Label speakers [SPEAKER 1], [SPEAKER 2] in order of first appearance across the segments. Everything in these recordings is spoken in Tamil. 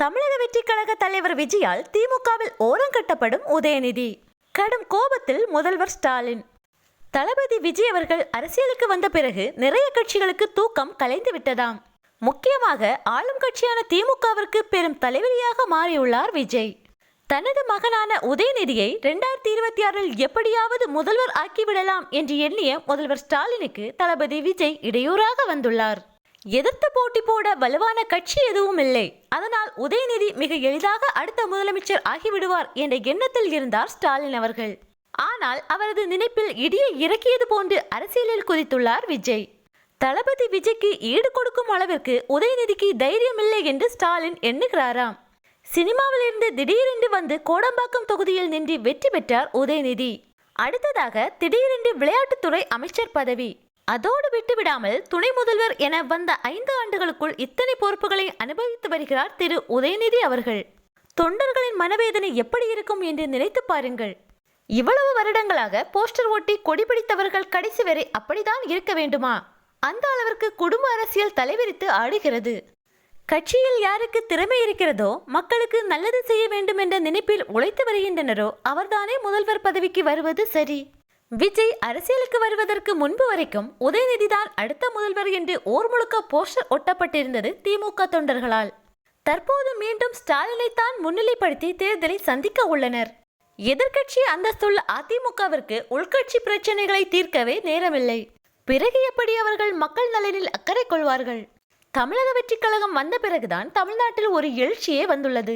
[SPEAKER 1] தமிழக வெற்றிக் கழக தலைவர் விஜயால் திமுகவில் ஓரங்கட்டப்படும் உதயநிதி. கடும் கோபத்தில் முதல்வர் ஸ்டாலின். தளபதி விஜய் அவர்கள் அரசியலுக்கு வந்த பிறகு நிறைய கட்சிகளுக்கு தூக்கம் கலைந்து விட்டதாம். முக்கியமாக ஆளும் கட்சியான திமுகவிற்கு பெரும் தலைவலியாக மாறியுள்ளார் விஜய். தனது மகனான உதயநிதியை 2026 எப்படியாவது முதல்வர் ஆக்கிவிடலாம் என்று எண்ணிய முதல்வர் ஸ்டாலினுக்கு தளபதி விஜய் இடையூறாக வந்துள்ளார். எதிர்த்து போட்டி போட வலுவான கட்சி எதுவும் இல்லை. அதனால் உதயநிதி மிக எளிதாக அடுத்த முதலமைச்சர் ஆகிவிடுவார் என்ற எண்ணத்தில் இருந்தார் ஸ்டாலின் அவர்கள். ஆனால் அவரது நினைப்பில் இடியை இறக்கியது போன்று அரசியலில் குதித்துள்ளார் விஜய். தளபதி விஜய்க்கு ஈடு கொடுக்கும் அளவிற்கு உதயநிதிக்கு தைரியம் இல்லை என்று ஸ்டாலின் எண்ணுகிறாராம். சினிமாவில் இருந்து திடீரென்று வந்து கோடம்பாக்கம் தொகுதியில் நின்று வெற்றி பெற்றார் உதயநிதி. அடுத்ததாக திடீரென்று விளையாட்டுத்துறை அமைச்சர் பதவி. அதோடு விட்டுவிடாமல் துணை முதல்வர் என வந்த 5 ஆண்டுகளுக்குள் இத்தனை பொறுப்புகளை அனுபவித்து வருகிறார் திரு உதயநிதி அவர்கள். தொண்டர்களின் மனவேதனை எப்படி இருக்கும் என்று நினைத்து பாருங்கள். இவ்வளவு வருடங்களாக போஸ்டர் ஒட்டி கொடி பிடித்தவர்கள் கடைசி வரை அப்படித்தான் இருக்க வேண்டுமா? அந்த அளவிற்கு குடும்ப அரசியல் தலைவிரித்து ஆடுகிறது. கட்சியில் யாருக்கு திறமை இருக்கிறதோ, மக்களுக்கு நல்லது செய்ய வேண்டும் என்ற நினைப்பில் உழைத்து வருகின்றனரோ அவர்தானே முதல்வர் பதவிக்கு வருவது சரி. விஜய் அரசியலுக்கு வருவதற்கு முன்பு வரைக்கும் உதயநிதி தான் அடுத்த முதல்வர் என்று ஊர் முழுக்க போஸ்டர் ஒட்டப்பட்டிருந்தது திமுக தொண்டர்களால். தற்போது மீண்டும் ஸ்டாலினை தான் முன்னிலைப்படுத்தி தேர்தலை சந்திக்க உள்ளனர். எதிர்கட்சி அந்தஸ்துள்ள அதிமுகவிற்கு உள்கட்சி பிரச்சனைகளை தீர்க்கவே நேரமில்லை. பிறகு எப்படி அவர்கள் மக்கள் நலனில் அக்கறை கொள்வார்கள்? தமிழக வெற்றிக் கழகம் வந்த பிறகுதான் தமிழ்நாட்டில் ஒரு எழுச்சியே வந்துள்ளது.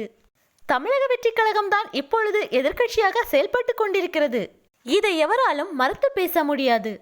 [SPEAKER 1] தமிழக வெற்றிக் கழகம் தான் இப்பொழுது எதிர்கட்சியாக செயல்பட்டு கொண்டிருக்கிறது. இதை எவராலும் மறுத்து பேச முடியாது.